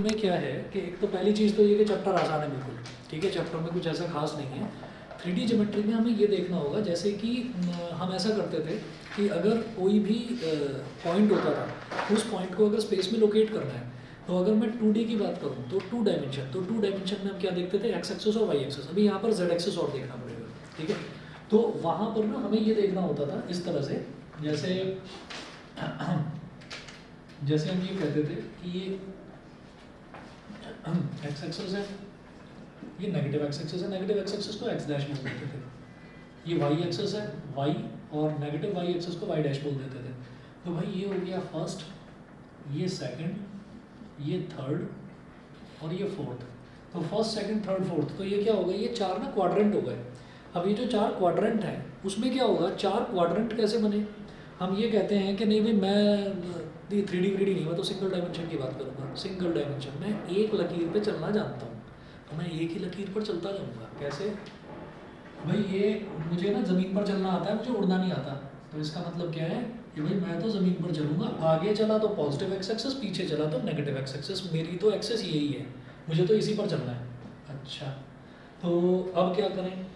में क्या है कि एक तो पहली चीज़ तो ये कि चैप्टर आसान है बिल्कुल, ठीक है, चैप्टर में कुछ ऐसा खास नहीं है। 3D ज्योमेट्री में हमें ये देखना होगा जैसे कि हम ऐसा करते थे कि अगर कोई भी पॉइंट होता था, उस पॉइंट को अगर स्पेस में लोकेट करना है, तो अगर मैं 2D की बात करूँ तो 2 डायमेंशन, तो 2 डायमेंशन में हम क्या देखते थे, एक्स एक्सिस और वाई एक्सिस। अभी यहाँ पर जेड एक्सिस और देखना पड़ेगा, ठीक है। तो वहाँ पर ना हमें ये देखना होता था इस तरह से, जैसे जैसे हम ये कहते थे कि ये एक्स एक्सिस है, ये नेगेटिव एक्स एक्सिस है, नेगेटिव एक्स एक्सिस को एक्स डैश बोल देते थे। ये वाई एक्सिस है, वाई, और नेगेटिव वाई एक्सिस को वाई डैश बोल देते थे। तो भाई ये हो गया फर्स्ट, ये सेकंड, ये थर्ड और ये फोर्थ। तो फर्स्ट सेकंड थर्ड फोर्थ, तो ये क्या हो गया, ये चार ना क्वाड्रेंट हो गए। अब ये जो चार क्वाड्रेंट हैं उसमें क्या होगा, चार क्वाड्रेंट कैसे बने, हम ये कहते हैं कि नहीं भाई मैं 3D व्रीडी नहीं, मैं तो सिंगल डायमेंशन की बात करूँगा। सिंगल डायमेंशन में एक लकीर पे चलना जानता हूँ, तो मैं एक ही लकीर पर चलता जाऊँगा। कैसे भाई, ये मुझे ना ज़मीन पर चलना आता है, मुझे उड़ना नहीं आता। तो इसका मतलब क्या है कि भाई मैं तो ज़मीन पर चलूँगा, आगे चला तो पॉजिटिव एक्स एक्सिस, पीछे चला तो नेगेटिव एक्स एक्सिस, मेरी तो एक्सिस यही है, मुझे तो इसी पर चलना है। अच्छा, तो अब क्या करें,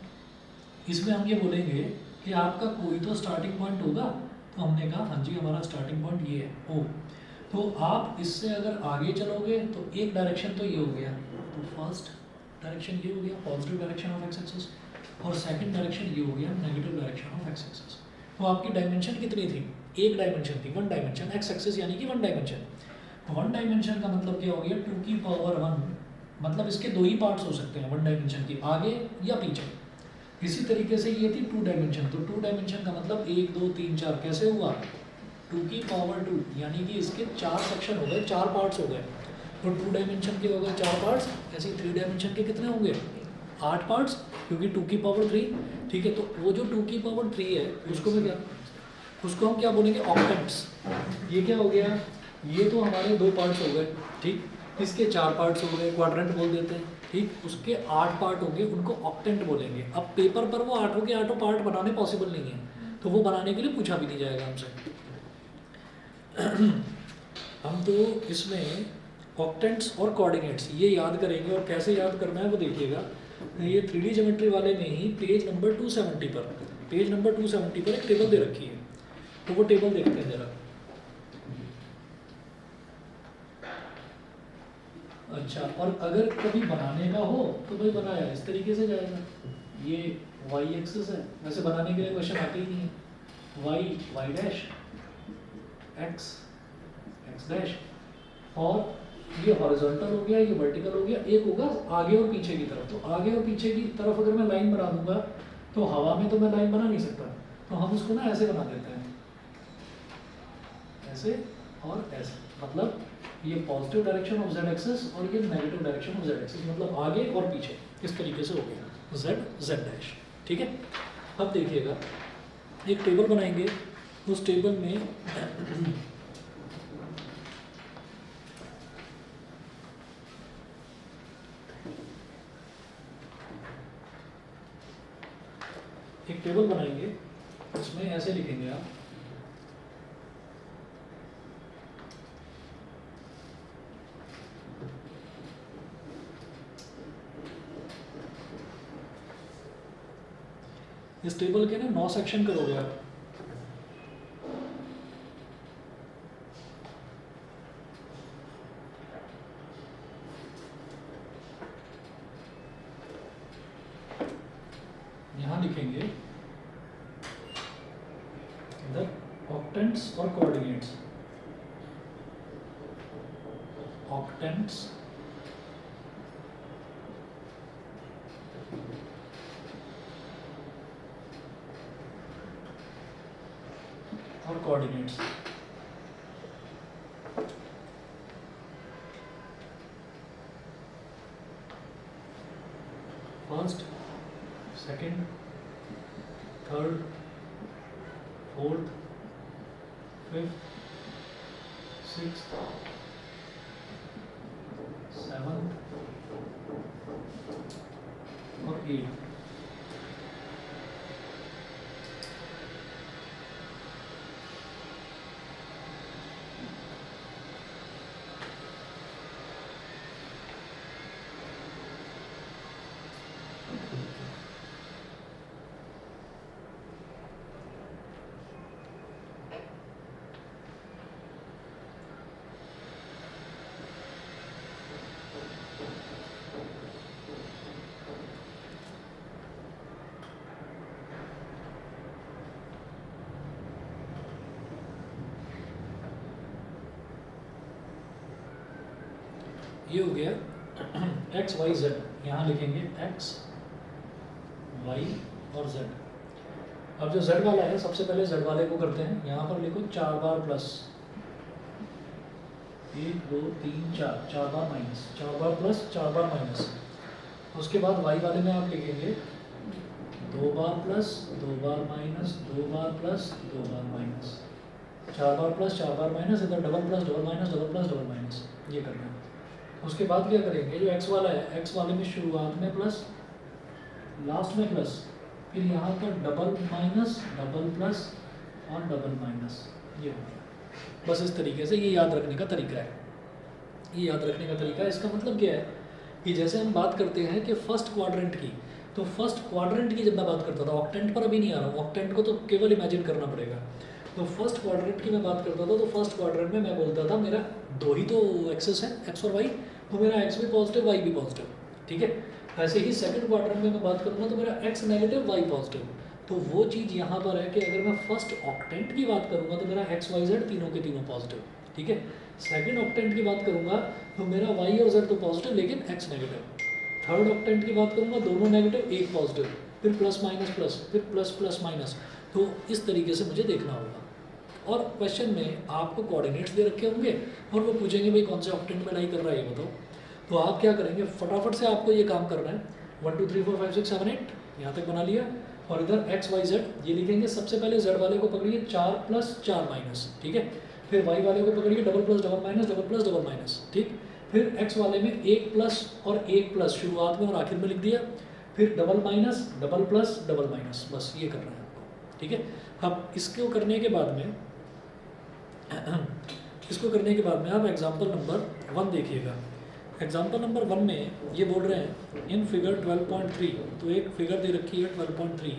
इसमें हम ये बोलेंगे कि आपका कोई तो स्टार्टिंग पॉइंट होगा। तो हमने कहा हाँ जी हमारा स्टार्टिंग पॉइंट ये है ओ। तो आप इससे अगर आगे चलोगे तो एक डायरेक्शन तो ये हो गया, तो फर्स्ट डायरेक्शन ये हो गया positive direction of x axis, और सेकंड डायरेक्शन ये हो गया negative direction of x axis. तो आपकी डायमेंशन कितनी थी, एक डायमेंशन थी, वन डायमेंशन एक्स एक्सिस, यानी कि वन डायमेंशन। वन डायमेंशन का मतलब क्या हो गया, 2 की पावर 1, मतलब इसके दो ही पार्ट्स हो सकते हैं वन डायमेंशन के, आगे या पीछे। इसी तरीके से ये थी 2 डायमेंशन, तो 2 डायमेंशन का मतलब 1 2 3 4 कैसे हुआ, 2 की पावर 2, यानी कि इसके चार सेक्शन हो गए, चार पार्ट्स हो गए। तो 2 डायमेंशन के हो गए चार पार्ट्स, ऐसे ही 3 डायमेंशन के कितने होंगे, 8 पार्ट्स, क्योंकि 2 की पावर 3, ठीक है। तो वो जो 2 की पावर 3 है उसको मैं क्या, उसको हम क्या बोलेंगे, ऑक्टेंट्स। ये क्या हो गया, ये तो हमारे 2 पार्ट्स हो गए, ठीक, इसके 4 पार्ट्स हो गए, क्वाड्रेंट बोल देते हैं, ठीक। उसके 8 पार्ट होंगे, उनको ऑक्टेंट बोलेंगे। अब पेपर पर वो आठों के आठों पार्ट बनाने पॉसिबल नहीं है, तो वो बनाने के लिए पूछा भी नहीं जाएगा हमसे। हम तो इसमें ऑक्टेंट्स और कोऑर्डिनेट्स ये याद करेंगे, और कैसे याद करना है वो देखिएगा। ये 3D ज्योमेट्री वाले में ही पेज नंबर 270 पर, पेज नंबर 270 पर एक टेबल दे रखी है, तो वो टेबल देखते हैं जरा। अच्छा, और अगर कभी बनाने का हो तो भाई बनाया इस तरीके से जाएगा, ये वाई एक्सिस है, वैसे बनाने के लिए क्वेश्चन आते ही नहीं है, y y dash, x x dash, और ये हॉरिजॉन्टल हो गया, ये वर्टिकल हो गया, एक होगा आगे और पीछे की तरफ। तो आगे और पीछे की तरफ अगर मैं लाइन बना दूंगा तो हवा में तो मैं लाइन बना नहीं सकता, तो हम उसको ना ऐसे बना देते हैं, ऐसे और ऐसे, मतलब ये positive direction of Z axis और ये negative direction of Z axis, मतलब आगे और पीछे इस तरीके से हो गया जेड जेड डैश, ठीक है। अब देखिएगा एक टेबल बनाएंगे, उस टेबल में एक टेबल बनाएंगे, उसमें ऐसे लिखेंगे आप, इस टेबल के ना 9 सेक्शन करोगे आप। यहाँ लिखेंगे इधर ऑक्टेंट्स और कोऑर्डिनेट्स, ऑक्टेंट्स और coordinates. First, second, third, fourth, fifth, sixth, seventh और 8th। ये हो गया एक्स वाई जेड, यहाँ लिखेंगे एक्स वाई और जेड। अब जो जेड वाला है सबसे पहले जेड वाले को करते हैं, यहाँ पर लिखो 4 बार प्लस 1 2 3 4, 4 बार माइनस, 4 बार प्लस 4 बार माइनस। उसके बाद वाई वाले में आप लिखेंगे 2 बार प्लस 2 बार माइनस, 2 बार प्लस 2 बार माइनस, 4 बार प्लस 4 बार माइनस, इधर double plus double minus, double plus double minus, ये करना है। उसके बाद क्या करेंगे, जो एक्स वाला है एक्स वाले में शुरुआत में प्लस लास्ट में प्लस, फिर यहाँ पर डबल माइनस डबल प्लस और डबल माइनस, ये हो गया। बस इस तरीके से ये याद रखने का तरीका है, ये याद रखने का तरीका है। इसका मतलब क्या है कि जैसे हम बात करते हैं कि फर्स्ट क्वाड्रेंट की, तो फर्स्ट क्वाड्रेंट की जब मैं बात करता था, ऑक्टेंट पर अभी नहीं आ रहा हूँ, ऑक्टेंट को तो केवल इमेजिन करना पड़ेगा। तो फर्स्ट क्वाड्रेंट की मैं बात करता था, तो फर्स्ट क्वाड्रेंट में मैं बोलता था मेरा दो ही तो एक्सेस है एक्स और वाई, तो मेरा एक्स भी पॉजिटिव वाई भी पॉजिटिव, ठीक है। ऐसे ही सेकंड क्वाड्रेंट में मैं बात करूँगा तो मेरा एक्स नेगेटिव वाई पॉजिटिव। तो वो चीज़ यहाँ पर है कि अगर मैं फर्स्ट ऑक्टेंट की बात करूँगा तो मेरा एक्स वाई जेड तीनों के तीनों पॉजिटिव, ठीक है। सेकंड ऑक्टेंट की बात करूँगा तो मेरा वाई और जेड तो पॉजिटिव लेकिन एक्स नेगेटिव। थर्ड ऑक्टेंट की बात करूँगा दोनों नेगेटिव एक पॉजिटिव, फिर प्लस माइनस प्लस, फिर प्लस प्लस माइनस। तो इस तरीके से मुझे देखना होगा। और क्वेश्चन में आपको कोऑर्डिनेट्स दे रखे होंगे और वो पूछेंगे भाई कौन से ऑक्टेंट में लाई कर रहा है ये बताओ। तो आप क्या करेंगे, फटाफट से आपको ये काम करना है। 1 2 3 4 5 6 7 8 यहाँ तक बना लिया, और इधर एक्स वाई जेड ये लिखेंगे। सबसे पहले जेड वाले को पकड़िए 4 प्लस 4 माइनस, ठीक है। फिर वाई वाले को पकड़िए double plus double minus, double plus double minus, ठीक। फिर एक्स वाले में 1 प्लस और 1 प्लस शुरुआत में और आखिर में लिख दिया। फिर double minus double plus double minus, बस ये करना है आपको, ठीक है। अब इसको करने के बाद में आप एग्जाम्पल नंबर 1 देखिएगा। एग्जाम्पल नंबर 1 में ये बोल रहे हैं इन फिगर 12.3, तो एक फिगर दे रखी है 12.3।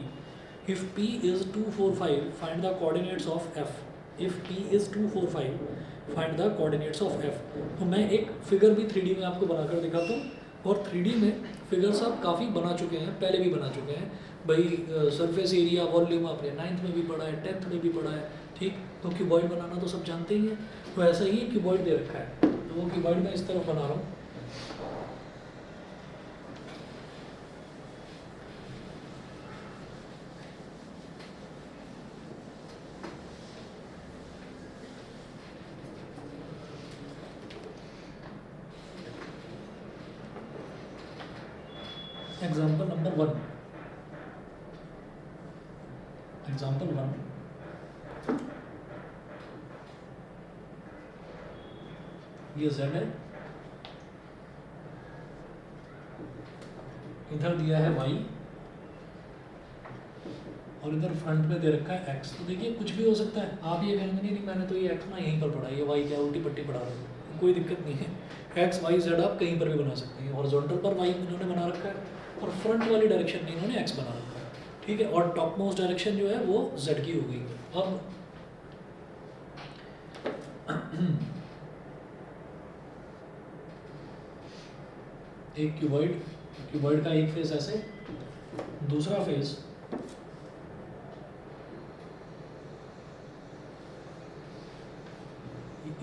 If P is 245 find the coordinates of F। If P is 245 find the coordinates of F। तो मैं एक फिगर भी 3D में आपको बनाकर दिखाता हूँ, और 3D में फिगर्स आप काफ़ी बना चुके हैं, पहले भी बना चुके हैं भाई। सरफेस एरिया वॉल्यूम आपने 9th में भी पढ़ा है, 10th में भी पढ़ा है, ठीक। तो क्यूबॉइड बनाना तो सब जानते ही हैं। तो ऐसा ही क्यूबॉइड दे रखा है, तो वो क्यूबॉइड मैं इस तरफ बना रहा हूँ। एग्जाम्पल नंबर 1, एग्जाम्पल 1, ये z है, इधर दिया है y, और इधर फ्रंट में दे रखा है x। तो देखिए कुछ भी हो सकता है, आप ये कहेंगे नहीं मैंने तो ये x ना यहीं पर पढ़ा, ये y क्या उल्टी पट्टी पढ़ा रहे हो, कोई दिक्कत नहीं है। x y z आप कहीं पर भी बना सकते हैं। हॉरिजॉन्टल पर y इन्होंने बना रखा है, और फ्रंट वाली डायरेक्शन में इन्होंने x बना रखा है, ठीक है। और टॉप मोस्ट डायरेक्शन जो है वो z की हो गई। अब एक क्यूबॉइड का एक फेस ऐसे, दूसरा फेस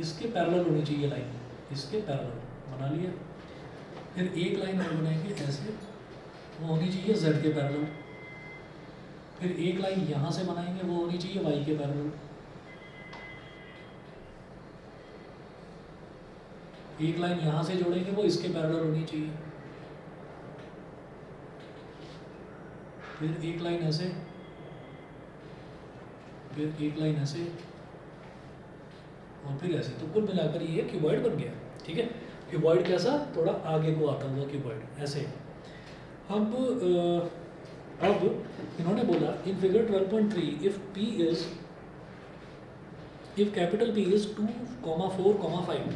इसके पैरेलल होनी चाहिए लाइन, इसके पैरेलल बना लिया। फिर एक लाइन और बनाएंगे ऐसे, वो होनी चाहिए z के पैरेलल। फिर एक लाइन यहाँ से बनाएंगे, वो होनी चाहिए y के पैरेलल। एक लाइन यहाँ से जोड़ेंगे, वो इसके पैरेलल होनी चाहिए। फिर एक लाइन ऐसे, फिर एक लाइन ऐसे, और फिर ऐसे। तो कुल मिलाकर ये क्यूबॉइड बन गया, ठीक है। क्यूबॉइड कैसा, थोड़ा आगे को आता हुआ क्यूबॉइड ऐसे। अब इन्होंने बोला in figure 12.3 if capital P is 2, 4, 5।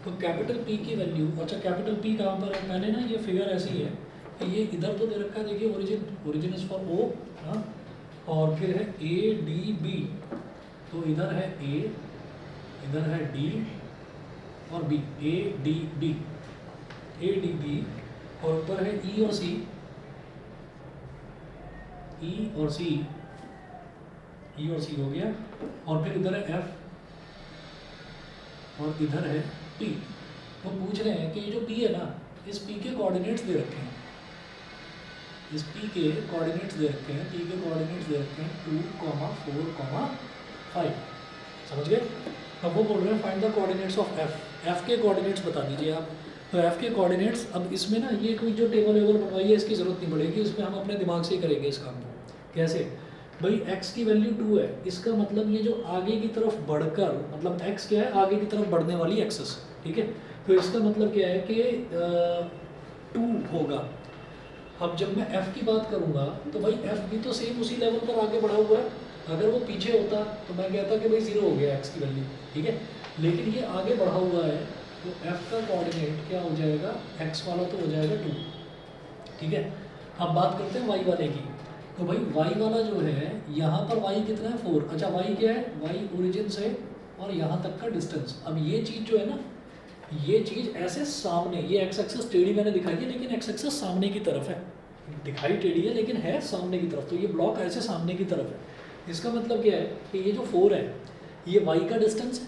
तो कैपिटल P की वैल्यू, अच्छा कैपिटल P कहाँ पर है, पहले ना ये फिगर ऐसी है कि ये इधर तो दे रखा है, देखिए ओरिजिन इज फॉर O, हाँ, और फिर है ADB। तो इधर है A, इधर है D और B, ADB, और ऊपर है E और C, E और C हो गया। और फिर इधर है F और इधर है T। वो पूछ रहे हैं कि ये जो p है ना, इस p के कोऑर्डिनेट्स दे रखे हैं, इस p के कोऑर्डिनेट्स दे रखे हैं, p के कोऑर्डिनेट्स दे रखे हैं 2, 4, 5, समझ गए। अब वो बोल रहे हैं find the coordinates of f के कोऑर्डिनेट्स बता दीजिए आप। तो f के कोऑर्डिनेट्स, अब इसमें ना ये कोई जो टेबल वेबल बनवाई है इसकी ज़रूरत नहीं पड़ेगी, इसमें हम अपने दिमाग से ही करेंगे इस काम को। कैसे भाई, x की वैल्यू 2 है, इसका मतलब ये जो आगे की तरफ बढ़कर, मतलब x क्या है, आगे की तरफ बढ़ने वाली एक्सेस, ठीक है। तो इसका मतलब क्या है कि 2 होगा। अब जब मैं f की बात करूँगा तो भाई f भी तो सेम उसी लेवल पर आगे बढ़ा हुआ है। अगर वो पीछे होता तो मैं कहता कि भाई 0 हो गया x की वैल्यू, ठीक है। लेकिन ये आगे बढ़ा हुआ है, तो f का कोऑर्डिनेट क्या हो जाएगा, x वाला तो हो जाएगा 2, ठीक है। अब बात करते हैं y वाले की। तो भाई y वाला जो है, यहाँ पर y कितना है 4। अच्छा y क्या है, y ओरिजिन से और यहाँ तक का डिस्टेंस। अब ये चीज़ जो है ना, ये चीज़ ऐसे सामने, ये एक्स एक्सेस टेढ़ी मैंने दिखाई है लेकिन एक्स एक्सेस सामने की तरफ है, दिखाई टेढ़ी है लेकिन है सामने की तरफ। तो ये ब्लॉक ऐसे सामने की तरफ है। इसका मतलब क्या है कि ये जो 4 है ये y का डिस्टेंस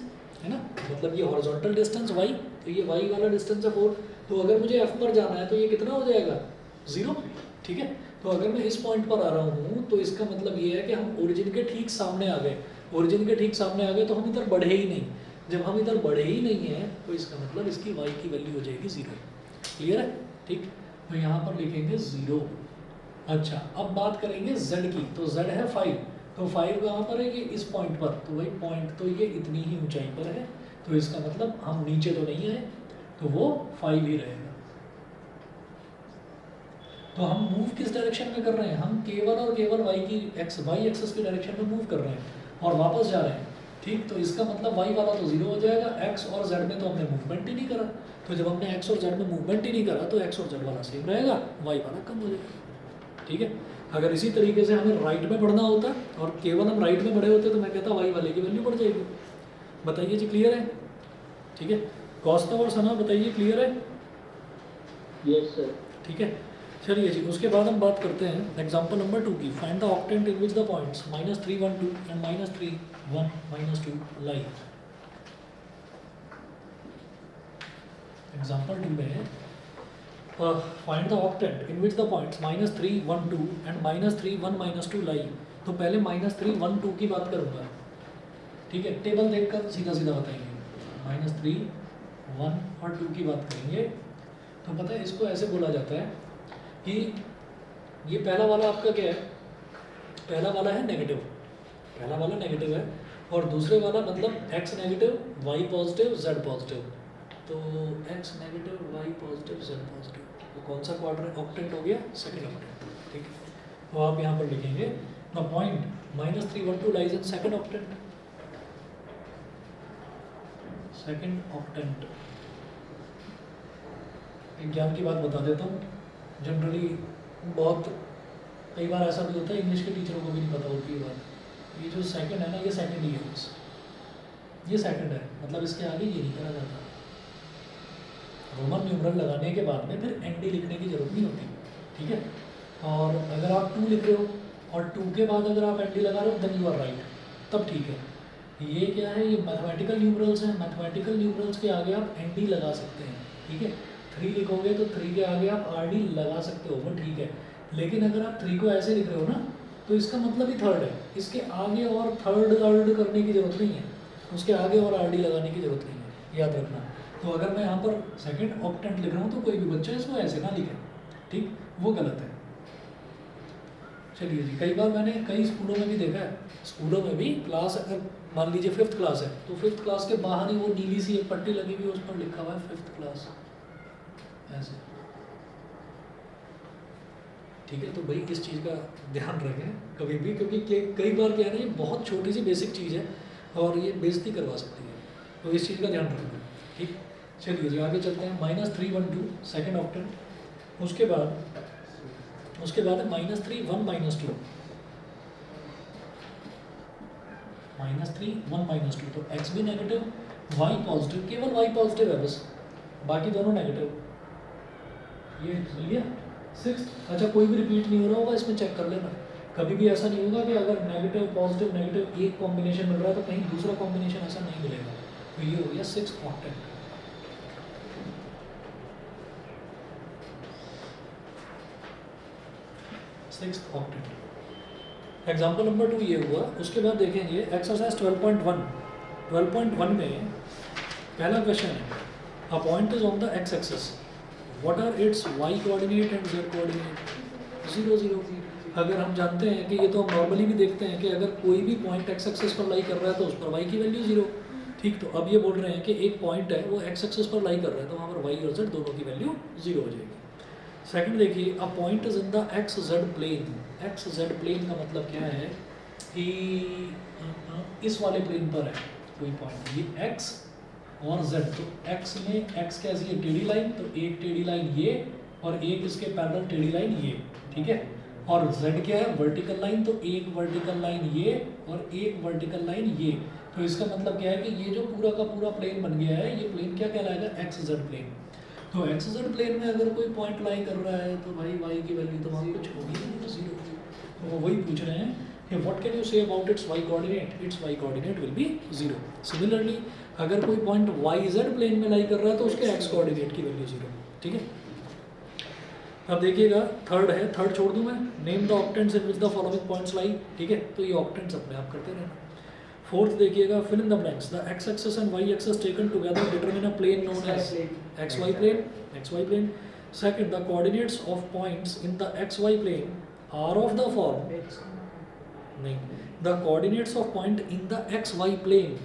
है ना, मतलब ये हॉरिजॉन्टल डिस्टेंस y, तो ये y वाला डिस्टेंस है 4। तो अगर मुझे f पर जाना है तो ये कितना हो जाएगा, 0, ठीक है। तो अगर मैं इस पॉइंट पर आ रहा हूँ तो इसका मतलब ये है कि हम ओरिजिन के ठीक सामने आ गए। ओरिजिन के ठीक सामने आ गए तो हम इधर बढ़े ही नहीं। जब हम इधर बढ़े ही नहीं है तो इसका मतलब इसकी y की वैल्यू हो जाएगी 0। क्लियर है, ठीक। तो यहाँ पर लिखेंगे 0। अच्छा, अब बात करेंगे z की। तो z है 5, तो 5 कहाँ पर है, ये इस पॉइंट पर। तो भाई पॉइंट तो ये इतनी ही ऊंचाई पर है, तो इसका मतलब हम नीचे तो नहीं आए, तो वो 5 ही रहेगा। तो हम मूव किस डायरेक्शन में कर रहे हैं, हम केवल और केवल y एक्सेस की डायरेक्शन में मूव कर रहे हैं और वापस जा रहे हैं, ठीक। तो इसका मतलब y वाला तो 0 हो जाएगा, x और z में तो हमने मूवमेंट ही नहीं करा। तो जब हमने x और z में मूवमेंट ही नहीं करा तो x और z वाला सेम रहेगा, y वाला कम हो जाएगा, ठीक है। अगर इसी तरीके से हमें राइट में बढ़ना होता और केवल हम राइट में बढ़े होते तो मैं कहता y वाले की वैल्यू बढ़ जाएगी। बताइए जी, क्लियर है, ठीक है। कौस्तव और सना बताइए, क्लियर है? Yes sir. ठीक है, चलिए जी। उसके बाद हम बात करते हैं एग्जाम्पल नंबर 2 की। Find the octant in which the points -3 1 2 and -3 1 -2 lie. Example 2 में find the octant in which the points -3 1 2 and -3 1 -2 लाई। तो पहले -3 1 2 की बात करूँगा, ठीक है। टेबल देखकर सीधा सीधा बताएंगे। -3 1 और 2 की बात करेंगे तो पता है इसको ऐसे बोला जाता है कि ये पहला वाला आपका क्या है, पहला वाला है नेगेटिव, पहला वाला नेगेटिव है और दूसरे वाला मतलब x negative y positive z positive. तो x negative y positive z positive, तो कौन सा क्वाड्रेंट ऑक्टेंट हो गया, सेकंड ऑक्टेंट, ठीक है। तो आप यहाँ पर लिखेंगे the point -3 1 2 lies in second octant, second octant. Exam की बात बता देता हूँ, जनरली बहुत कई बार ऐसा भी होता है, इंग्लिश के टीचरों को भी नहीं पता होती है बात। ये जो सेकंड है ना, ये सेकंड ही है बस, ये सेकंड है, मतलब इसके आगे ये नहीं करा जाता। रोमन न्यूमरल लगाने के बाद में फिर एनडी लिखने की जरूरत नहीं होती, ठीक है। और अगर आप 2 लिख रहे हो और 2 के बाद अगर आप एनडी लगा रहे हो देन यू आर राइट, तब ठीक है। ये क्या है, ये मैथमेटिकल न्यूमरल्स हैं, मैथमेटिकल न्यूमरल्स के आगे आप एनडी लगा सकते हैं, ठीक है। 3 लिखोगे तो 3 के आगे आप आर डी लगा सकते हो, वो ठीक है। लेकिन अगर आप 3 को ऐसे लिख रहे हो ना, तो इसका मतलब ही थर्ड है, इसके आगे और थर्ड अर्ड करने की जरूरत नहीं है, उसके आगे और आर डी लगाने की जरूरत नहीं है, याद रखना। तो अगर मैं यहाँ पर सेकंड ऑक्टेंट लिख रहा हूँ तो कोई भी बच्चा इसको ऐसे ना लिखे, ठीक, वो गलत है। चलिए जी, कई बार मैंने कई स्कूलों में भी देखा है, स्कूलों में भी क्लास अगर मान लीजिए 5th क्लास है तो 5th क्लास के बाहर ही वो नीली सी एक पट्टी लगी हुई है, उस पर लिखा हुआ है 5th क्लास, ऐसे, ठीक है। तो भाई इस चीज़ का ध्यान रखें कभी भी, क्योंकि कई बार क्या है ना, ये बहुत छोटी सी बेसिक चीज़ है और ये बेइज्जती करवा सकती है, तो इस चीज़ का ध्यान रखें, ठीक। चलिए जी, आगे चलते हैं। -3 1 2 सेकेंड ऑक्टेंट। उसके बाद है -3 1 -2, -3 1 -2। तो x भी नेगेटिव, y पॉजिटिव, केवल y पॉजिटिव है बस, बाकी दोनों नेगेटिव। ये मिल गया 6। अच्छा, कोई भी रिपीट नहीं हो रहा होगा, इसमें चेक कर लेना। कभी भी ऐसा नहीं होगा कि अगर नेगेटिव पॉजिटिव नेगेटिव एक कॉम्बिनेशन मिल रहा है तो कहीं दूसरा कॉम्बिनेशन ऐसा नहीं मिलेगा। तो ये हो गया 6 octant. Sixth octet. Example number 2 ये हुआ। उसके बाद देखेंगे एक्सरसाइज 12.1। 12.1 में पहला क्वेश्चन है, a point is on the x axis, what are its y coordinate and z coordinate? 0 0। अगर हम जानते हैं कि ये तो हम नॉर्मली भी देखते हैं कि अगर कोई भी पॉइंट एक्स एक्सिस पर लाई कर रहा है तो उस पर वाई की वैल्यू 0। ठीक, तो अब ये बोल रहे हैं कि एक पॉइंट है वो एक्स एक्सिस पर लाई कर रहा है तो वहाँ पर वाई और जेड दोनों की वैल्यू 0 हो जाएगी। सेकंड देखिए, a point is in the x z plane. X z plane का मतलब क्या है कि इस वाले प्लेन पर है कोई पॉइंट, ये एक्स और जेड। तो एक्स में एक्स कैसी है, टेढ़ी लाइन, तो एक टेढ़ी लाइन ये और एक इसके पैरेलल टेढ़ी लाइन ये, ठीक है। और जेड क्या है, वर्टिकल लाइन, तो एक वर्टिकल लाइन ये और एक वर्टिकल लाइन ये। तो इसका मतलब क्या है कि ये जो पूरा का पूरा प्लेन बन गया है, ये प्लेन क्या कहलाएगा, एक्स जेड प्लेन। तो एक्स जेड प्लेन में अगर कोई पॉइंट लाई कर रहा है तो भाई वाई की वैल्यू तो वहाँ कुछ होगी नहीं, तो 0। तो वो वही पूछ रहे हैं कि what can you say about its y coordinate, its y coordinate will be 0। Similarly अगर कोई पॉइंट वाई जेड प्लेन में लाई कर रहा है तो उसके एक्स कोऑर्डिनेट की वैल्यू 0, ठीक है। अब देखिएगा थर्ड है, थर्ड छोड़ दूं मैं, name the octants in which the following points lie, ठीक है। तो ये ऑक्टेंट्स अपने आप करते रहना। फोर्थ देखिएगा, fill in the blanks, the x axis and Y axis taken together determine a plane known as X Y plane, X Y plane. Second, the coordinates of points in the X Y plane are of the form, नहीं, the coordinates of point in the X Y plane,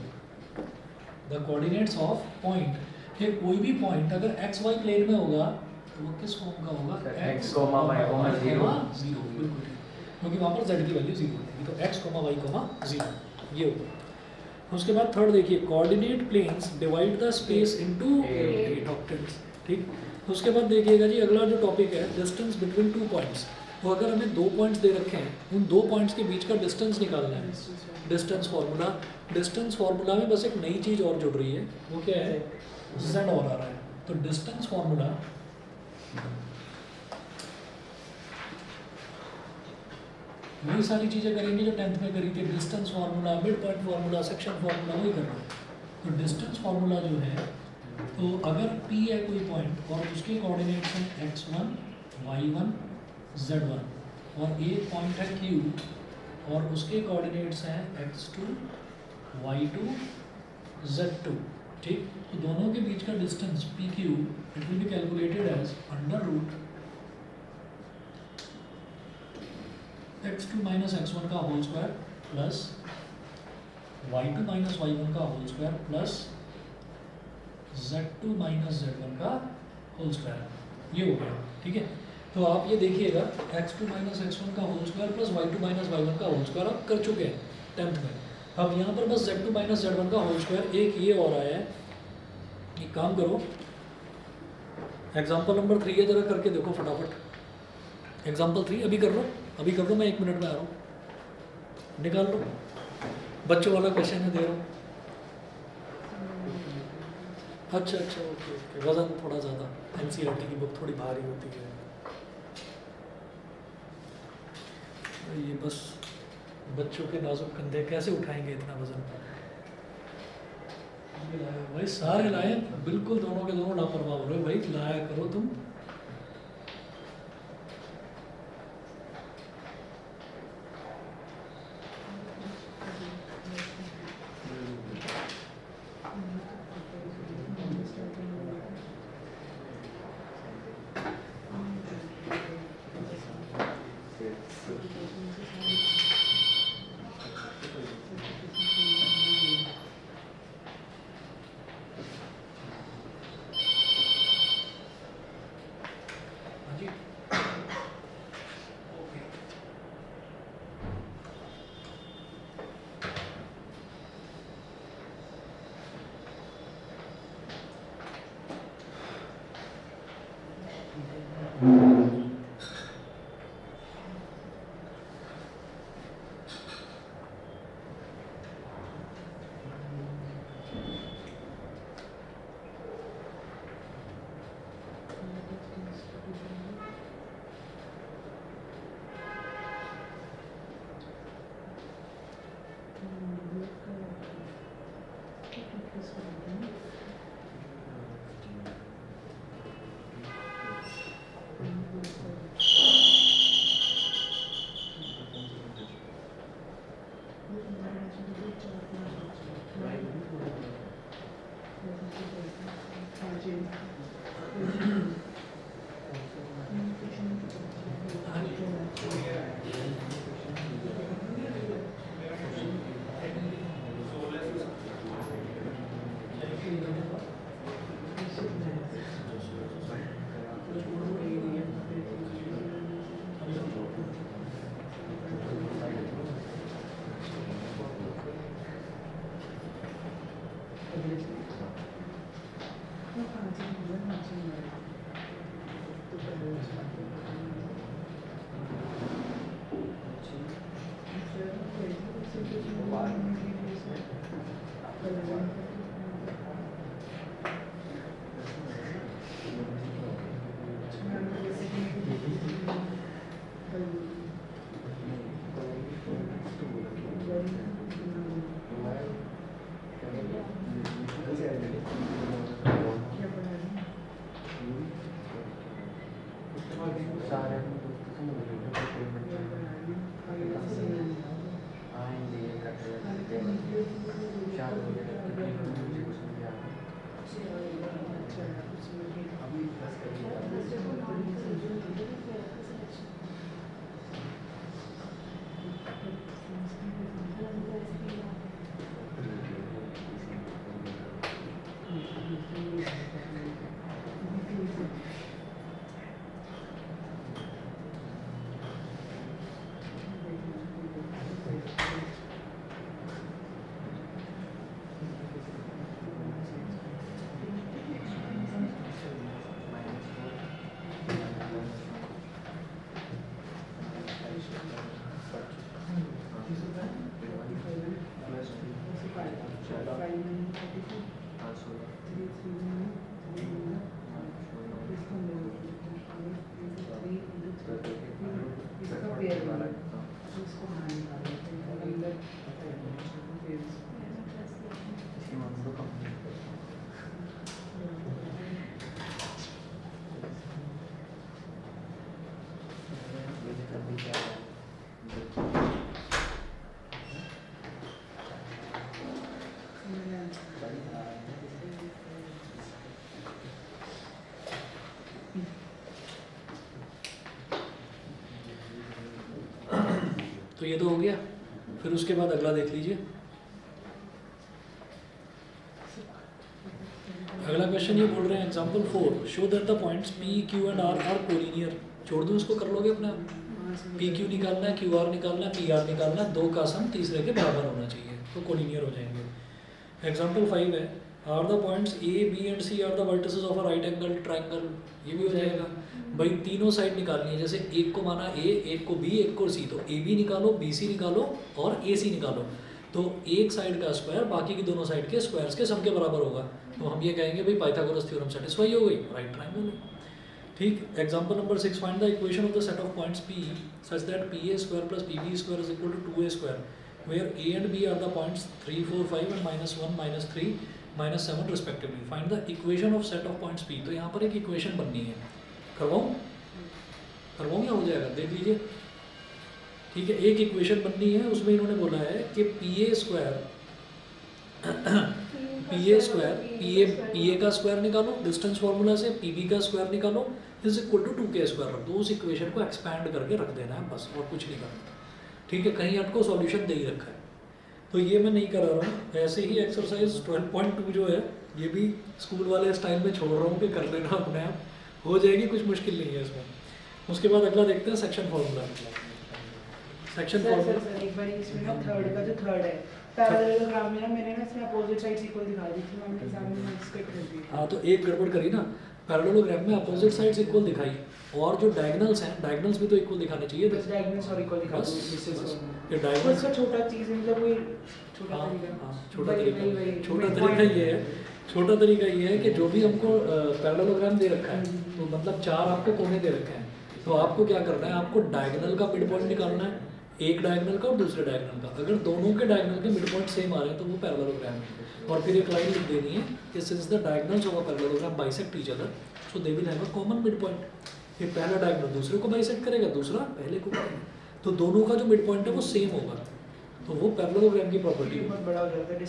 the coordinates of point, ये कोई भी point अगर x Y plane में होगा तो वो किस फॉर्म का होगा, x, y, 0, बिल्कुल, क्योंकि वहाँ पर z की वैल्यू 0 होगी, तो x, y, 0 ये होगा। उसके बाद थर्ड देखिए, coordinate planes divide the space into 8 octants, ठीक। उसके बाद देखिएगा जी अगला जो टॉपिक है, डिस्टेंस बिटवीन 2 पॉइंट्स। तो अगर हमें 2 पॉइंट्स दे रखे हैं, उन 2 पॉइंट्स के बीच का डिस्टेंस निकालना है, डिस्टेंस फार्मूला। डिस्टेंस फार्मूला में बस एक नई चीज़ और जुड़ रही है, वो क्या है, z और आ रहा है। तो डिस्टेंस फार्मूला वही सारी चीज़ें करेंगे जो 10th में करी थी, distance formula, mid point formula, section formula, वही करना है। तो डिस्टेंस फार्मूला जो है, तो अगर P है कोई पॉइंट और उसके कोऑर्डिनेट्स हैं x1, y1, z1 और एक पॉइंट है Q और उसके कोऑर्डिनेट्स हैं x2, y2, z2, ठीक। तो दोनों के बीच का distance PQ it will be calculated as under root x2 minus x1 का whole square plus y2 minus y1 का whole square plus z2 minus z1 का होल स्क्वायर, ये हो गया, ठीक है। तो आप ये देखिएगा x2 माइनस x1 का whole square plus y2 minus y1 का होल स्क्वायर आप कर चुके हैं 10th में। अब यहाँ पर बस z2 माइनस z1 का होल स्क्वायर, एक ये और आया है। एक काम करो, एग्जाम्पल नंबर 3 है, जरा करके देखो फटाफट। एग्जाम्पल 3 अभी कर लो, अभी कर लो, मैं 1 मिनट में आ रहा हूँ, निकाल लो। बच्चों वाला क्वेश्चन है, दे रहा हूँ। अच्छा अच्छा, ओके ओके, वजन थोड़ा ज़्यादा, एनसीईआरटी की बुक थोड़ी भारी होती है। ये बस बच्चों के नाजुक कंधे कैसे उठाएंगे इतना वजन। भाई सारे लाए, बिल्कुल दोनों के दोनों लापरवाह हो रहे हो भाई, लाया करो तुम। सारे अपने दोस्तों से मिल रहे थे कोई बच्चे आएंगे करते शायद मुझे मुझे कुछ नहीं आ अभी बस तो ये तो हो गया। फिर उसके बाद अगला देख लीजिए। अगला क्वेश्चन ये बोल रहे हैं example 4 show that the points p q and r are collinear. छोड़ दूँ इसको, कर लोगे अपने आप। पी क्यू निकालना है, क्यू आर निकालना है, पी आर निकालना है, दो का सम तीसरे के बराबर होना चाहिए तो कोलिनियर हो जाएंगे। एग्जांपल 5 है are the points a b and c are the vertices of a right angle triangle. ये भी हो जाएगा भाई। तीनों साइड निकालनी है, जैसे एक को माना ए, एक को बी, एक को सी, तो ए बी निकालो, बी सी निकालो और ए सी निकालो। तो एक साइड का स्क्वायर बाकी की दोनों साइड के स्क्वायर्स के सम के बराबर होगा। तो हम ये कहेंगे भाई पाइथागोरस थ्योरम सेटिस्फाई हो गई, राइट ट्रायंगल। ठीक। Example number 6 find the equation of the set of points P such that PA square plus PB square is equal to 2A square where A and B are the points 3, 4, 5 and -1, -3, -7 respectively. Find the equation of set of points P। तो यहाँ पर एक equation बननी है। करवाऊँ या हो जाएगा, देख लीजिए। ठीक है, एक इक्वेशन बननी है, उसमें इन्होंने बोला है कि PA स्क्वायर का स्क्वायर निकालो डिस्टेंस फार्मूला से, PB का स्क्वायर निकालो is equal to 2K square रख दो। उस इक्वेशन को एक्सपैंड करके रख देना है बस, और कुछ नहीं करना। ठीक है, कहीं आपको सॉल्यूशन दे ही रखा है। तो ये मैं नहीं करा रहा हूँ, ऐसे ही एक्सरसाइज 12.2 जो है ये भी स्कूल वाले स्टाइल में छोड़ रहा हूँ कि कर लेना अपने आप, हो जाएगी, कुछ मुश्किल नहीं है इसमें। उसके बाद अगला देखते हैं सेक्शन फार्मूला। सेक्शन फार्मूला एक बार इसमें ना थर्ड का जो थर्ड है पैरेललोग्राम में ना मैंने ना इसमें अपोजिट साइड्स इक्वल दिखा दी थी, मैंने एग्जाम में एक्सपेक्ट कर दी। हाँ, तो एक गड़बड़ करी ना, पैरेललोग्राम में अपोजिट साइड्स इक्वल दिखाई और जो डायगोनल्स हैं, डायगोनल्स भी तो इक्वल दिखाने चाहिए। बस डायगोनल्स और इक्वल दिखा दो। ये डायगोनल्स का छोटा चीज मतलब वही छोटा तरीका। छोटा तरीका ये है, छोटा तरीका ये है कि जो भी हमको पैरेललोग्राम दे रखा है, तो मतलब चार आपको कोने दे रखे हैं, तो आपको क्या करना है, आपको डायगोनल का मिड पॉइंट निकालना है, एक डायगोनल का और दूसरे डायगोनल का। अगर दोनों के डायगोनल के मिड पॉइंट सेम आ रहे हैं तो वो पैरेललोग्राम है। और फिर एक लाइन लिख देनी है कि since the diagonals of a parallelogram bisect each other so they will have a common mid point. ये पहला डायगोनल दूसरे को बाइसेक्ट करेगा, दूसरा पहले को करेगा, तो दोनों का जो मिड पॉइंट है वो सेम होगा, तो वो पैरेललोग्राम की प्रॉपर्टी है। बहुत बड़ा हो जाता है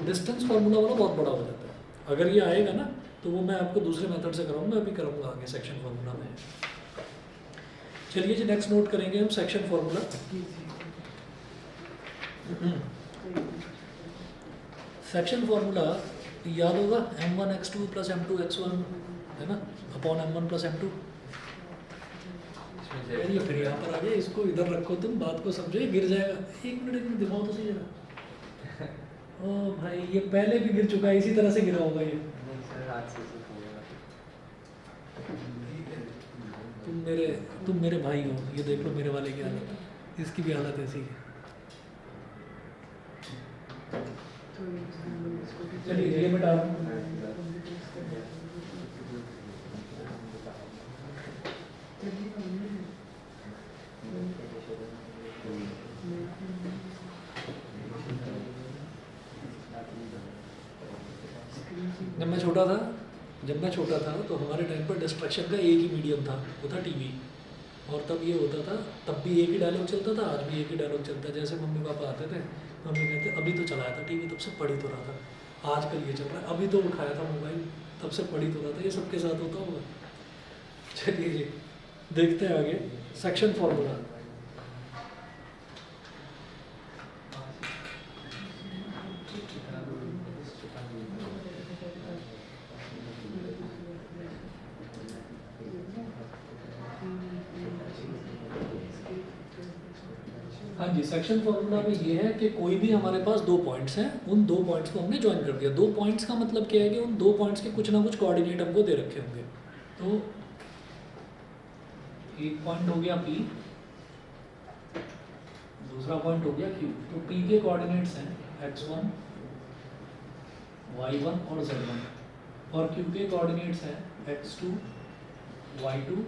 डिस्टेंस फार्मूला वाला बहुत बड़ा हो जाता है। अगर ये आएगा ना तो वो मैं आपको दूसरे मेथड से कराऊंगा, अभी कराऊंगा आगे सेक्शन फार्मूला में। चलिए जी, नेक्स्ट नोट करेंगे हम सेक्शन फार्मूला। सेक्शन फार्मूला याद होगा, m1x2 + m2x1 है ना, अपॉन m1 + m2। ये फिर यहाँ पर आ गया, इसको इधर रखो, तुम बात को समझो, ये गिर जाएगा। एक मिनट दिखाओ तो सही जरा। ओ भाई, ये पहले भी गिर चुका है, इसी तरह से गिरा होगा ये। तुम मेरे भाई हो, ये देख लो मेरे वाले की हालत, इसकी भी हालत ऐसी है। चलिए ये मिटा जब मैं छोटा था तो हमारे टाइम पर डिस्ट्रैक्शन का एक ही मीडियम था, वो था टीवी। और तब ये होता था, तब भी एक ही डायलॉग चलता था, आज भी एक ही डायलॉग चलता है। जैसे मम्मी पापा आते थे, मम्मी कहते अभी तो चलाया था टीवी, तब से पढ़ ही तो रहा था, आजकल ये चल रहा है, अभी तो उठाया था मोबाइल, तब से पढ़ ही तो रहा था। ये सबके साथ होता होगा। चलिए जी, देखते हैं आगे सेक्शन फॉर्मूला। हाँ जी, सेक्शन फॉर्मूला में ये है कि कोई भी हमारे पास दो पॉइंट्स हैं, उन दो पॉइंट्स को हमने ज्वाइन कर दिया। दो पॉइंट्स का मतलब क्या है कि उन दो पॉइंट्स के कुछ ना कुछ कोऑर्डिनेट हमको दे रखे होंगे। तो एक पॉइंट हो गया P, दूसरा पॉइंट हो गया Q। तो P के कोऑर्डिनेट्स हैं x1, y1 और z1, और Q के कोऑर्डिनेट्स हैं x2, y2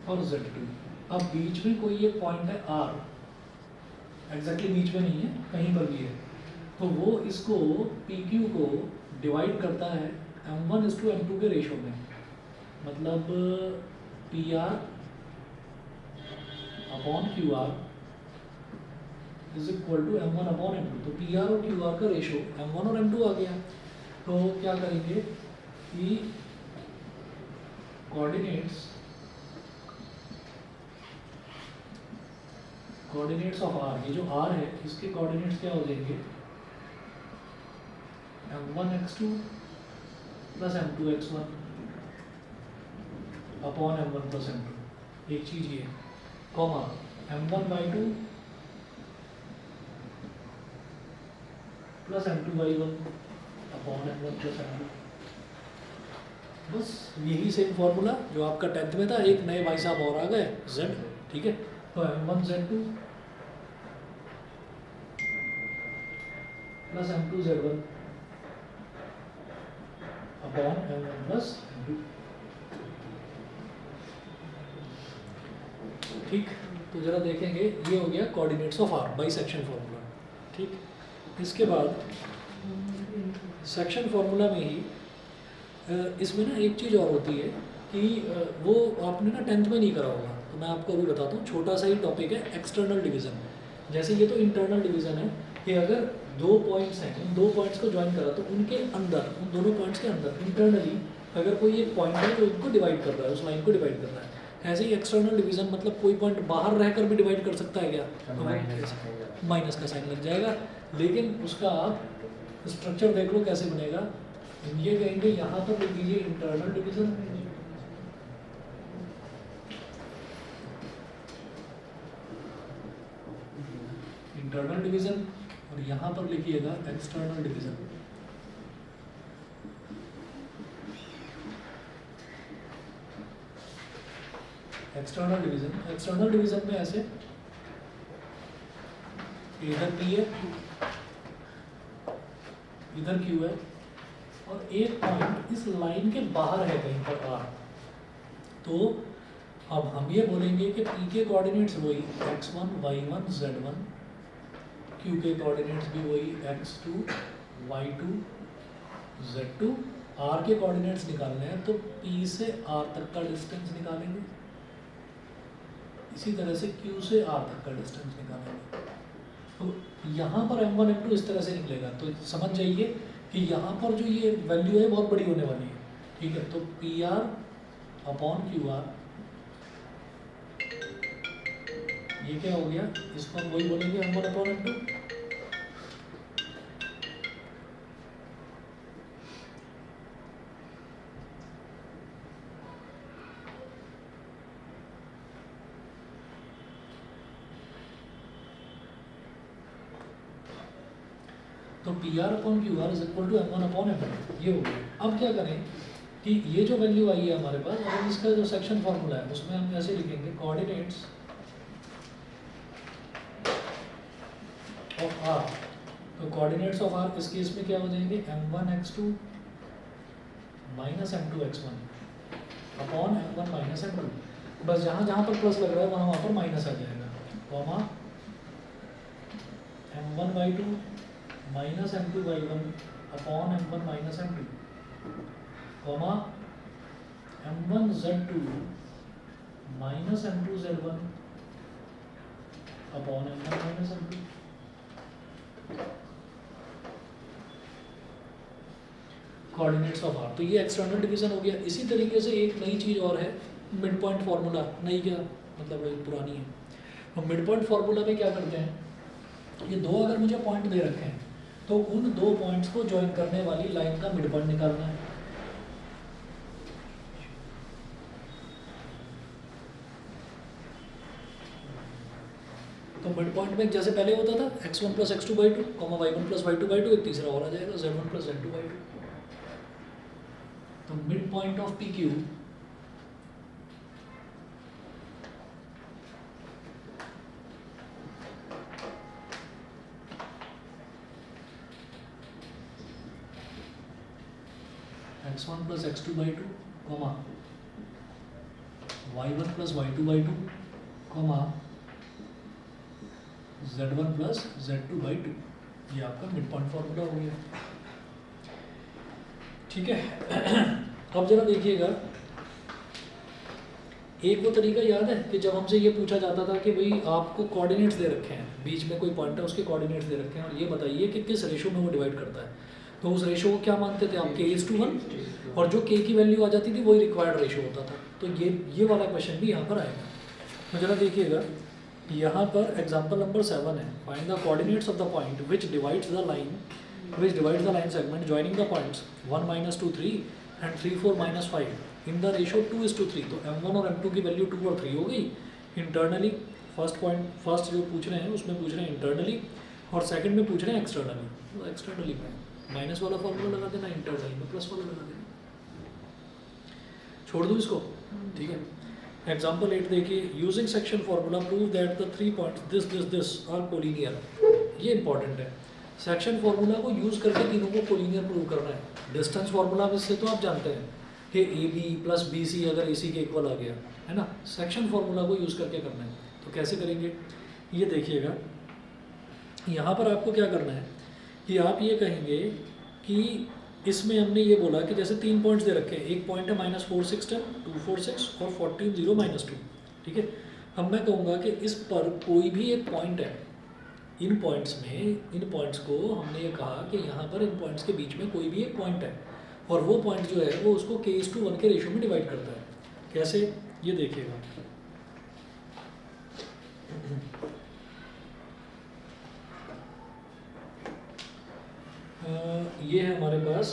और z2। अब बीच में कोई एक पॉइंट है R, एग्जैक्टली बीच में नहीं है, कहीं पर भी है, तो वो इसको PQ को डिवाइड करता है m1:m2 के रेशो में। मतलब PR upon QR is equal to m1/m2। तो PR और QR का रेशो m1 और m2 आ गया। तो क्या करेंगे कि कोऑर्डिनेट्स ऑफ R, ये जो R है इसके कोऑर्डिनेट्स क्या हो जाएंगे, m1x2 plus m2x1 upon m1 plus m2। एक चीज ये, comma m1y2 plus m2y1 upon m1 plus m2। बस यही सेम फॉर्मूला जो आपका 10th में था। एक नए भाई साहब और आ गए, z, ठीक है। तो m1z2 plus m2z1 upon m1 plus m2। ठीक, तो जरा देखेंगे, ये हो गया coordinates of R by section formula. ठीक, इसके बाद सेक्शन फॉर्मूला में ही इसमें ना एक चीज़ और होती है कि वो आपने ना 10th में नहीं करा होगा, तो मैं आपको अभी बताता हूँ। छोटा सा ही टॉपिक है, एक्सटर्नल डिवीज़न। जैसे ये तो इंटरनल डिवीज़न है कि अगर दो पॉइंट्स हैं, उन दो पॉइंट्स को ज्वाइन करा तो उनके अंदर, उन दोनों पॉइंट्स के अंदर इंटरनली अगर कोई एक पॉइंट है तो उनको डिवाइड कर रहा है, उस लाइन को डिवाइड कर रहा है। ऐसे ही एक्सटर्नल डिवीज़न मतलब कोई पॉइंट बाहर रहकर भी डिवाइड कर सकता है क्या, तो माइनस का साइन लग जाएगा। लेकिन उसका आप स्ट्रक्चर देख लो कैसे बनेगा। ये कहेंगे यहाँ पर लिख दीजिए इंटरनल डिवीज़न, इंटरनल डिवीज़न, और यहाँ पर लिखिएगा एक्सटर्नल डिवीज़न। एक्सटर्नल डिवीज़न में ऐसे इधर P है, इधर Q है, और एक पॉइंट इस लाइन के बाहर है कहीं पर R। तो अब हम ये बोलेंगे कि P के कोऑर्डिनेट्स वही x1, y1, z1, Q के कोऑर्डिनेट्स भी वही x2, y2, z2। R के कोऑर्डिनेट्स निकालने हैं तो P से R तक का डिस्टेंस निकालेंगे, इसी तरह से Q से R तक का डिस्टेंस निकालेंगे। तो यहाँ पर m1 m2 इस तरह से निकलेगा। तो समझ जाइए कि यहाँ पर जो ये वैल्यू है बहुत बड़ी होने वाली है, ठीक है। तो PR अपॉन QR, ये क्या हो गया, इसको हम वही बोलेंगे m1 अपॉन m2। तो PR upon QR is equal to m1 upon m2, ये हो गया। अब क्या करें कि ये जो वैल्यू आई है हमारे पास, और इसका जो सेक्शन फॉर्मूला है उसमें हम कैसे लिखेंगे, कोऑर्डिनेट्स ऑफ R। तो कोऑर्डिनेट्स ऑफ R इस केस में क्या हो जाएंगे, m1x2 minus m2x1 upon m1 minus m2। बस जहाँ जहाँ पर प्लस लग रहा है वहाँ पर माइनस आ जाएगा, comma m1y2 minus m2y1 upon m1 minus m2, comma m1z2 minus M2Z1 upon M1 minus M2। Coordinates of r, तो ये एक्सटर्नल डिवीजन हो गया। इसी तरीके से एक नई चीज़ और है, मिड पॉइंट फार्मूला। नई क्या मतलब एक पुरानी है। तो मिड पॉइंट फार्मूला में क्या करते हैं, ये दो अगर मुझे पॉइंट दे रखे हैं तो उन दो पॉइंट्स को ज्वाइन करने वाली लाइन का मिड पॉइंट निकालना है। तो मिड पॉइंट में जैसे पहले होता था x1 plus X two by two, y1 plus Y two by two, एक तीसरा और आ जाएगा z1 plus z2 by two. तो mid point of P Q x1 plus X two by two, y1 plus Y two by two, z1 plus z2 by two. ये आपका mid point formula हो गया। ठीक है। अब जरा देखिएगा, एक वो तरीका याद है कि जब हमसे ये पूछा जाता था कि भाई आपको कोऑर्डिनेट्स दे रखे हैं, बीच में कोई पॉइंट है उसके कोऑर्डिनेट्स दे रखे हैं और ये बताइए कि किस रेशो में वो डिवाइड करता है। तो उस रेशो को क्या मानते थे आप, k:1, और जो k की वैल्यू आ जाती थी वही रिक्वायर्ड रेशो होता था। तो ये वाला क्वेश्चन भी यहाँ पर आएगा। तो जरा देखिएगा, यहाँ पर एग्जाम्पल नंबर 7 है, find the coordinates of the point which divides the line segment joining the points 1 - 2 3 and 3 4 - 5 in the ratio 2:3। तो m1 और m2 की वैल्यू 2 और 3 हो गई इंटरनली। फर्स्ट जो पूछ रहे हैं उसमें पूछ रहे हैं इंटरनली और सेकंड में पूछ रहे हैं एक्सटर्नली। तो एक्सटर्नली में माइनस वाला फॉर्मूला लगा देना, इंटरनली में प्लस वाला लगा देना। छोड़ दूँ इसको, ठीक है। एग्जाम्पल 8 देखिए, using section formula prove that the 3 points this are collinear. ये इंपॉर्टेंट है, सेक्शन फार्मूला को यूज करके तीनों को कोलिनियर प्रूव करना है। डिस्टेंस फार्मूला से तो आप जानते हैं कि a b plus b c अगर ए सी के इक्वल आ गया है ना, सेक्शन फार्मूला को यूज करके करना है। तो कैसे करेंगे ये देखिएगा, यहाँ पर आपको क्या करना है कि आप ये कहेंगे कि इसमें हमने ये बोला कि जैसे 3 पॉइंट्स दे रखे हैं, एक पॉइंट है -4 6 10 2 4 6 और 14 0 -2, ठीक है। अब मैं कहूँगा कि इस पर कोई भी एक पॉइंट है, इन पॉइंट्स को हमने ये कहा कि यहाँ पर इन पॉइंट्स के बीच में कोई भी एक पॉइंट है और वो पॉइंट जो है वो उसको k:1 के रेशो में डिवाइड करता है। कैसे, ये देखिएगा, ये है हमारे पास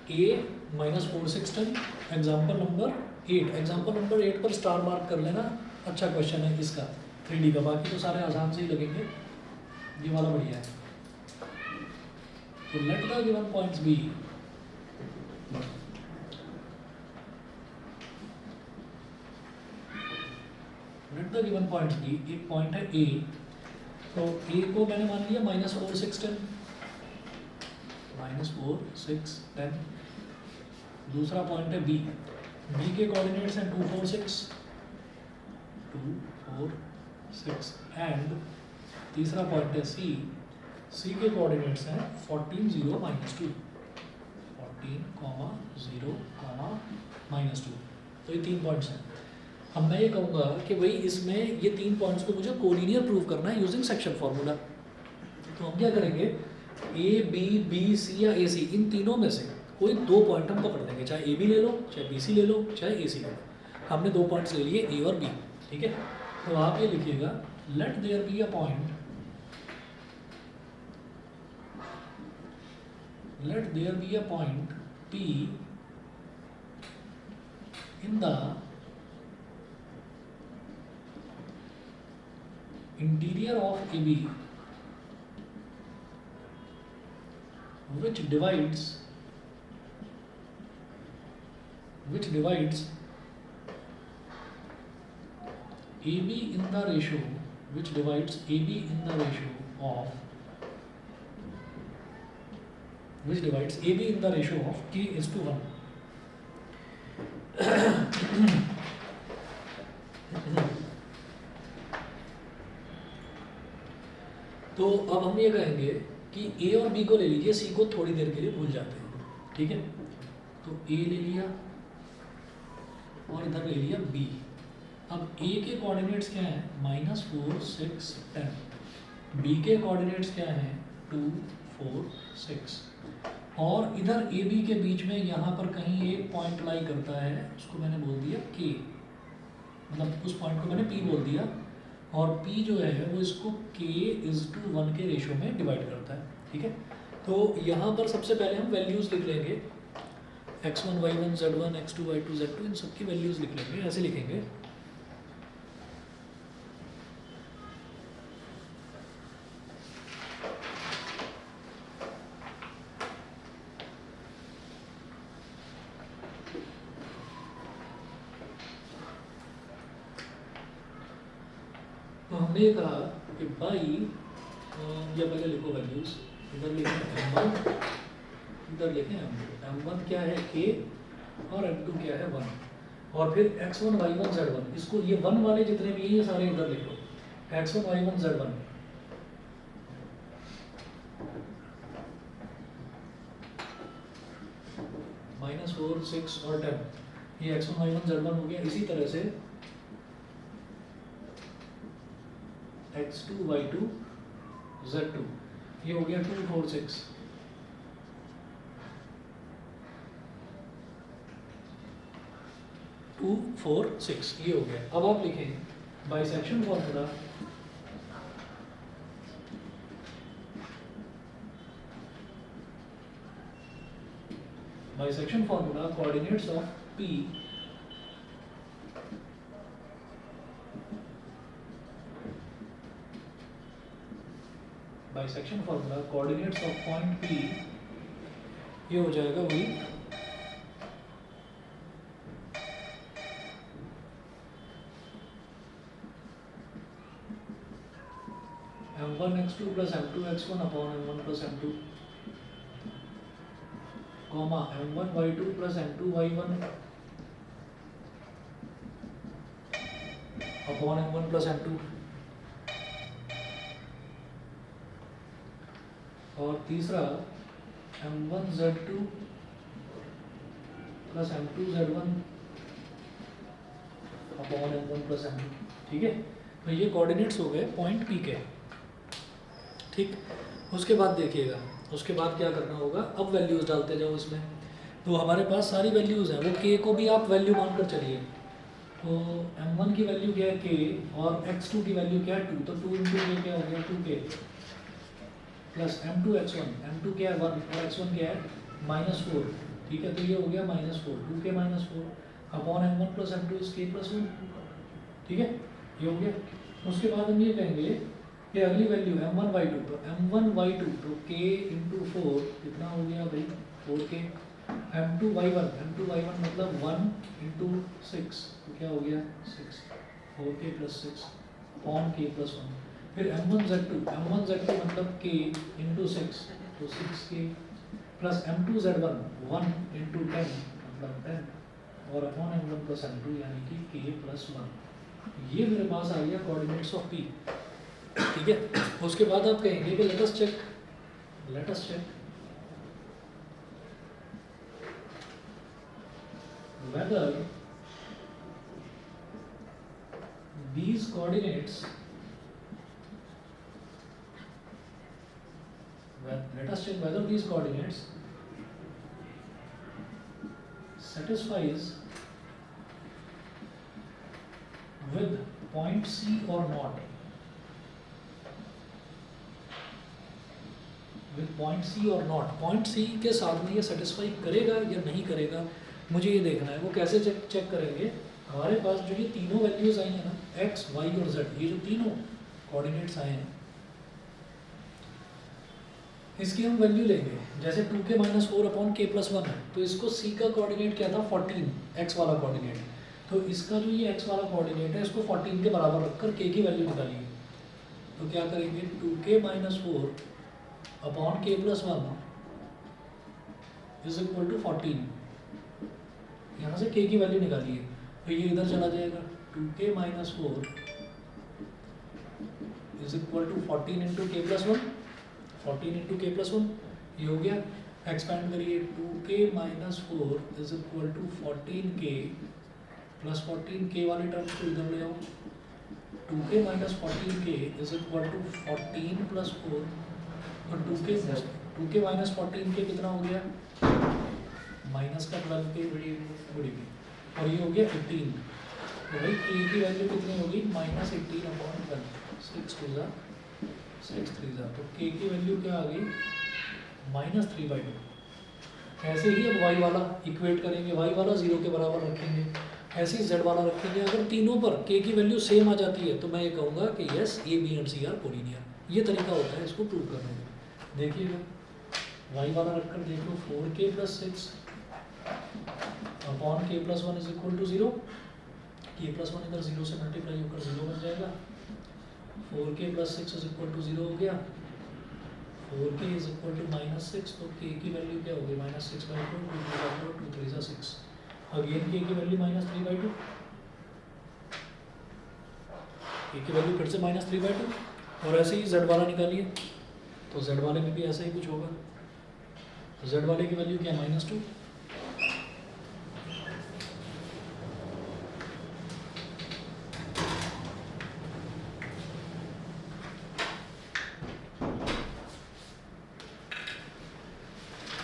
a -4 6 10 example number 8। Example number 8 पर स्टार मार्क कर लेना, अच्छा क्वेश्चन है इसका 3D का। बाकी तो सारे आसान से ही लगेंगे, ये वाला बढ़िया है। तो let the given points b एक पॉइंट है a, तो a को मैंने मान लिया -4 6 10 -4 6 10। दूसरा पॉइंट है b के कोऑर्डिनेट्स हैं 2 4 6 एंड तीसरा पॉइंट है c के कोऑर्डिनेट्स हैं 14 0 -2 -2। तो ये 3 पॉइंट्स हैं। अब मैं ये कहूँगा कि भाई इसमें ये 3 पॉइंट्स को मुझे कोलिनियर प्रूव करना है यूजिंग सेक्शन फार्मूला। तो हम क्या करेंगे, ए बी सी या ए सी, इन तीनों में से कोई 2 पॉइंट हम पकड़ लेंगे, चाहे ए बी ले लो, चाहे बी सी ले लो, चाहे ए सी ले लो। हमने 2 पॉइंट्स ले लिए ए और बी, ठीक है। तो आप ये लिखिएगा, let there be a point, let there be a point P in the interior of AB which divides AB in the ratio of k:1। तो अब हम ये कहेंगे कि ए और बी को ले लीजिए, सी को थोड़ी देर के लिए भूल जाते हैं, ठीक है। तो ए ले लिया और इधर ले लिया बी, अब ए के कोऑर्डिनेट्स क्या हैं, -4 6 10, बी के कोऑर्डिनेट्स क्या हैं, 2 4 6, और इधर ए बी के बीच में यहाँ पर कहीं एक पॉइंट लाई करता है, उसको मैंने बोल दिया के, मतलब उस पॉइंट को मैंने पी बोल दिया, और पी जो है वो इसको k:1 के रेशो में डिवाइड करता है, ठीक है। तो यहाँ पर सबसे पहले हम वैल्यूज़ लिख लेंगे, x1 y1 z1 x2 y2 z2, इन सब की वैल्यूज़ लिख लेंगे, ऐसे लिखेंगे। तो हमने ये कहा कि बाई, या पहले लिखो वैल्यूज़, इधर लिखें m1, इधर लिखें m2। m1 क्या है k, और m2 क्या है 1, और फिर x1 y1 z1, इसको ये 1 वाले जितने भी हैं ये सारे इधर लिखो, x1 y1 z1, -4 6 और 10, ये x1 y1 z1 हो गया। इसी तरह से x2 y2 z2, ये हो गया 2 4 6, टू फोर सिक्स, ये हो गया। अब आप लिखें bisection formula, bisection formula coordinates of P bisection formula coordinates of point P, ये हो जाएगा वही m1 x2 plus m2 x1 upon m1 plus m2, comma m1 y2 plus m2 y1 upon m1 plus m2, और तीसरा m1 z2 plus m2 z1 upon m1 plus m2, ठीक है। तो ये कोऑर्डिनेट्स हो गए पॉइंट P के, ठीक। उसके बाद देखिएगा, उसके बाद क्या करना होगा, अब वैल्यूज़ डालते जाओ इसमें। तो हमारे पास सारी वैल्यूज़ हैं, वो k को भी आप वैल्यू मानकर चलिए। तो m1 की वैल्यू क्या है k, और x2 की वैल्यू क्या है 2, तो 2 इंटू k क्या हो गया 2k, plus m2 x1, m2 क्या है 1 और x1 क्या है -4, ठीक है। तो ये हो गया -4, 2k -4 upon m1 plus m2 is k plus 1, ठीक है, ये हो गया। उसके बाद हम ये कहेंगे कि अगली वैल्यू m1 y2, तो m1 y2 तो k इंटू 4 कितना हो गया भाई 4k, m2 y1 मतलब 1 इंटू 6, तो क्या हो गया 6, 4k plus 6 upon k plus 1, फिर m1 z2 मतलब k इंटू 6, तो 6k plus m2 z1 1 into 10 मतलब 10, और अपॉन m1 प्लस m2 यानी कि k प्लस 1। ये मेरे पास आ गया कोऑर्डिनेट्स ऑफ P, ठीक है। उसके बाद आप कहेंगे कि let us check whether these coordinates, satisfies with point C or not, with point C or not, point C के साथ में ये सेटिस्फाई करेगा या नहीं करेगा, मुझे ये देखना है। वो कैसे चेक करेंगे, हमारे पास जो ये तीनों वैल्यूज आई हैं ना x, y और z, ये जो तीनों कोऑर्डिनेट्स आए हैं इसकी हम वैल्यू लेंगे। जैसे 2k - 4 अपॉन k प्लस 1 है, तो इसको c का कोऑर्डिनेट क्या था 14, x वाला कोऑर्डिनेट, तो इसका जो ये x वाला कोऑर्डिनेट है इसको 14 के बराबर रखकर k की वैल्यू निकालिए। तो क्या करेंगे 2k - 4 upon k plus 1 is equal to 14, यहाँ से k की वैल्यू निकालिए, तो ये इधर चला जाएगा 2k - 4 is equal to 14 into k plus 1, 14 into k plus 1, ये हो गया। एक्सपेंड करिए 2k - 4 is equal to 14k plus 14k वाले टर्म्स को इधर ले आओ, 2k minus 14k is equal to 14 plus 4 और 2k माइनस 14k कितना हो गया, माइनस का 12k, गुड इवनिंग, और ये हो गया 15। तो भाई k की वैल्यू कितनी होगी, माइनस 18/12, 6 2 ज़ा 6 3 ज़ा, तो k की वैल्यू क्या आ गई, -3/2। ऐसे ही अब y वाला इक्वेट करेंगे, y वाला 0 के बराबर रखेंगे, ऐसे ही z वाला रखेंगे। अगर तीनों पर k की वैल्यू सेम आ जाती है तो मैं ये कहूँगा कि yes a b and c are collinear. ये तरीका होता है इसको प्रूव करने का। देखिएगा y वाला रखकर देख लो, 4k + 6 upon k + 1 is equal to 0, k + 1 इधर 0 से मल्टीप्लाई होकर 0 बन जाएगा, 4k + 6 इज इक्वल टू 0 हो गया, 4k इज इक्वल टू -6, तो k की वैल्यू क्या होगी, -6/2, 2 3 ज़ा 6, अगेन k की वैल्यू -3/2, k की वैल्यू फिर से -3/2, और ऐसे ही z वाला निकालिए, तो z वाले में भी ऐसा ही कुछ होगा, तो z वाले की वैल्यू क्या, -2,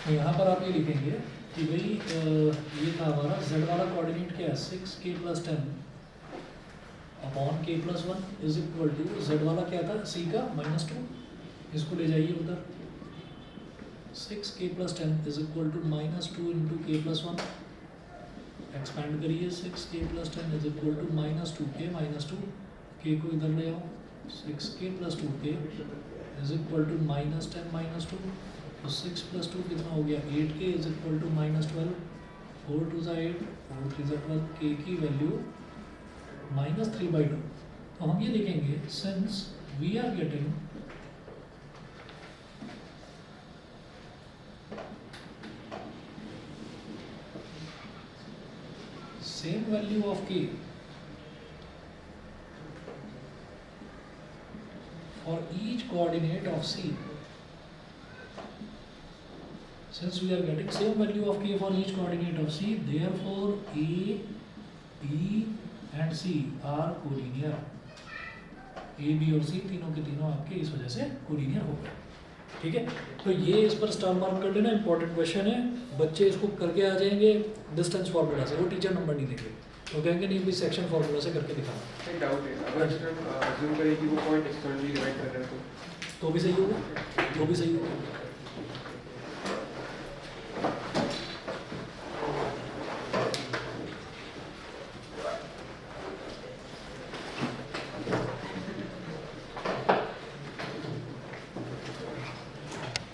तो यहाँ पर आप ये लिखेंगे कि भाई ये था हमारा z वाला कोऑर्डिनेट क्या है, 6k + 10 upon k + 1 is equal to, z वाला क्या था, c का -2, इसको ले जाइए उधर, 6k + 10 is equal to -2 into k + 1, expand करिए, 6k + 10 is equal to -2k -2, k को इधर ले आओ, 6k + 2k is equal to -10 -2, तो 6 + 2 कितना हो गया, 8k इज इक्वल टू -12, 4 2 ज़ा 8, 4 3 ज़ा 12, k की वैल्यू -3/2। तो हम ये लिखेंगे, since we are getting same value of k for each coordinate of c, since we are getting same value of k for each coordinate of c, therefore a, b and c are collinear, a b और c तीनों के तीनों आपके इस वजह से collinear हो गए। ठीक है, तो ये इस पर स्टार मार्क कर लेना, इंपॉर्टेंट क्वेश्चन है, बच्चे इसको करके आ जाएंगे डिस्टेंस फार्मूला से, वो टीचर नंबर नहीं देंगे, तो कहेंगे नहीं भी सेक्शन फार्मूला से करके दिखाना। एक डाउट है, अगर हम अज्यूम करें कि वो पॉइंट एक्सटर्नली डिवाइड कर रहे हैं तो तो भी सही होगा, तो भी सही होगा।